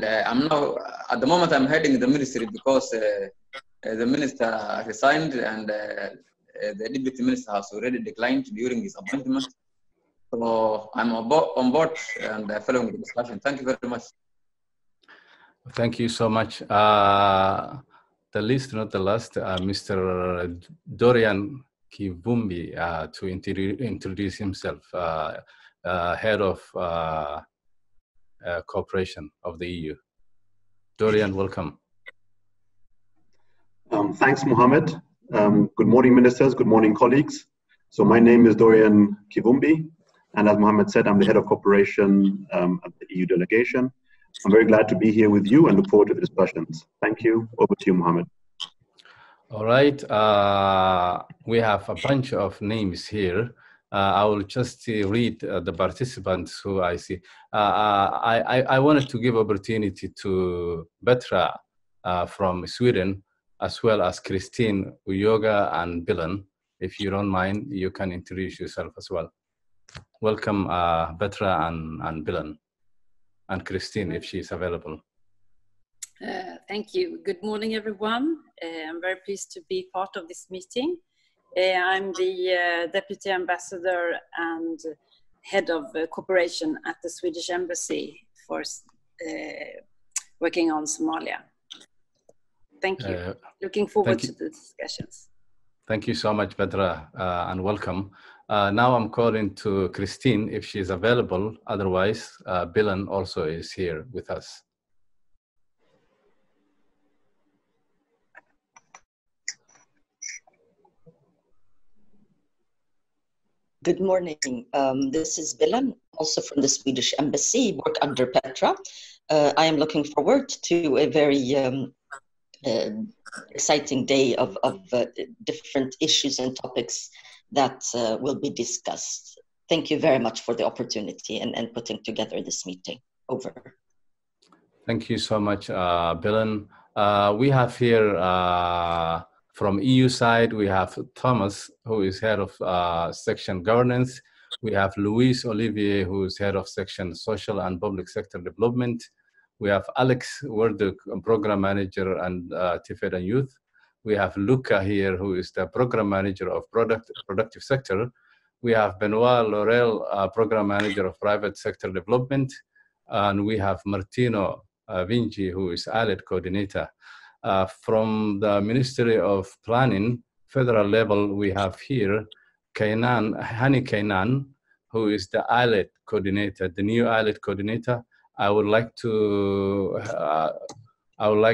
I'm now, at the moment, I'm heading the ministry because the minister resigned and the deputy minister has already declined during his appointment. So I'm on board and following the discussion. Thank you very much. Thank you so much. The least, not the last, Mr. Dorian Kivumbi to introduce himself, head of cooperation of the EU. Dorian, welcome. Thanks, Mohammed. Good morning, ministers. Good morning, colleagues. So my name is Dorian Kivumbi, and as Mohammed said, I'm the head of cooperation at the EU delegation. I'm very glad to be here with you and look forward to the discussions. Thank you. Over to you, Mohammed. All right. We have a bunch of names here. I will just read the participants who I see. I wanted to give opportunity to Petra from Sweden, as well as Christine Uyoga and Bilan. If you don't mind, you can introduce yourself as well. Welcome, Petra and Bilan, and Christine, if she's available. Thank you. Good morning, everyone. I'm very pleased to be part of this meeting. I'm the Deputy Ambassador and Head of Cooperation at the Swedish Embassy for working on Somalia. Thank you. Looking forward to the discussions. Thank you so much, Petra, and welcome. Now I'm calling to Christine if she's available. Otherwise, Bilan also is here with us. Good morning. This is Bilan, also from the Swedish Embassy, work under Petra. I am looking forward to a very exciting day of different issues and topics that will be discussed. Thank you very much for the opportunity and putting together this meeting. Over. Thank you so much, Bilan. We have here from EU side, we have Thomas, who is head of section governance. We have Luis Olivier, who is head of section social and public sector development. We have Alex Werduk, program manager and TIFED and youth. We have Luca here, who is the program manager of productive sector. We have Benoit Laurel, program manager of private sector development. And we have Martino Vinci, who is ILED coordinator. From the Ministry of Planning, federal level, we have here Hani Kainan, who is the ILED coordinator, the new ILED coordinator. I would like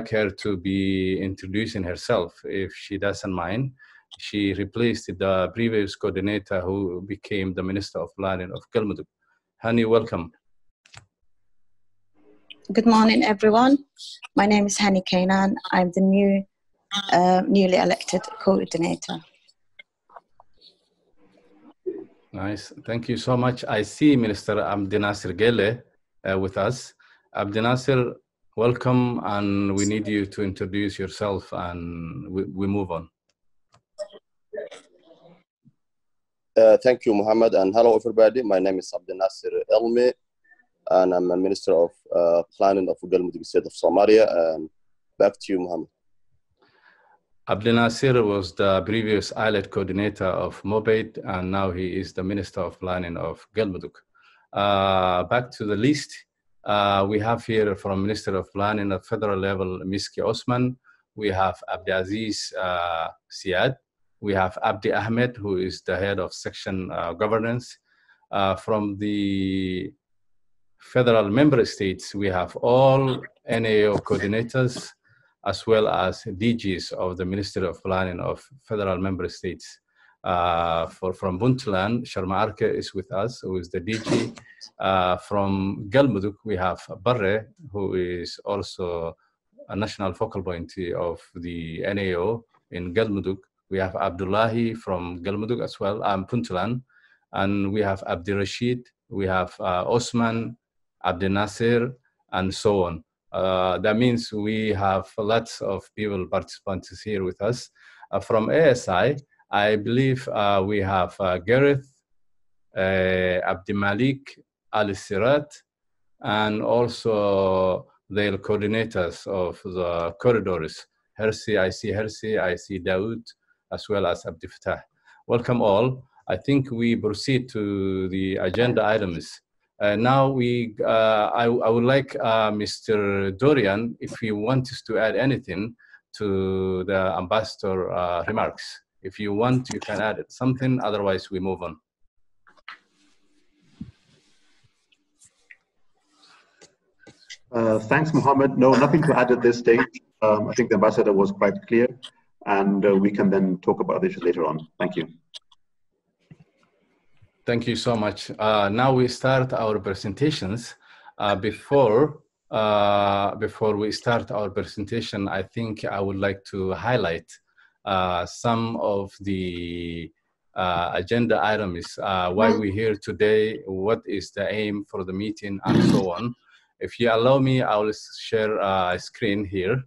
her to be introducing herself, if she doesn't mind. She replaced the previous coordinator who became the Minister of Planning of Galmudug. Hani, welcome. Good morning, everyone. My name is Hani Kainan. I'm the newly elected coordinator. Nice. Thank you so much. I see Minister Abdinasir Gele with us. Abdinasir, welcome, and we need you to introduce yourself, and we move on. Thank you, Mohammed, and hello, everybody. My name is Abdinasir Elmi, and I'm a Minister of Planning of Galmudug State of Somalia. And back to you, Mohammed. Abdinasir was the previous ILED coordinator of Mobaid, and now he is the Minister of Planning of Galmudug. Back to the list. We have here from Minister of Planning at federal level, Miski Osman. We have Abdiaziz Siad. We have Abdi Ahmed, who is the head of section governance. From the federal member states, we have all NAO coordinators, as well as DGs of the Ministry of Planning of federal member states. From Puntland, Sharma Arke is with us, who is the DG. From Galmudug, we have Barre, who is also a national focal point of the NAO in Galmudug. We have Abdullahi from Galmudug as well, Puntland. And we have Abdi Rashid, we have Osman, Abdi Nasir, and so on. That means we have lots of people, participants here with us. From ASI, I believe we have Gareth, Abdi Malik, Ali Sirat, and also the coordinators of the corridors. Hersi, I see Hersi, I see Dawood, as well as Abdi Fatah. Welcome all. I think we proceed to the agenda items. Now I would like Mr. Dorian, if he wants to add anything to the ambassador remarks. If you want, you can add something, otherwise we move on. Thanks, Mohammed. No, nothing to add at this stage. I think the ambassador was quite clear, and we can then talk about this later on. Thank you. Thank you so much. Now we start our presentations. Before we start our presentation, I think I would like to highlight some of the agenda items, why we're here today, what is the aim for the meeting, and so on. If you allow me, I will share a screen here.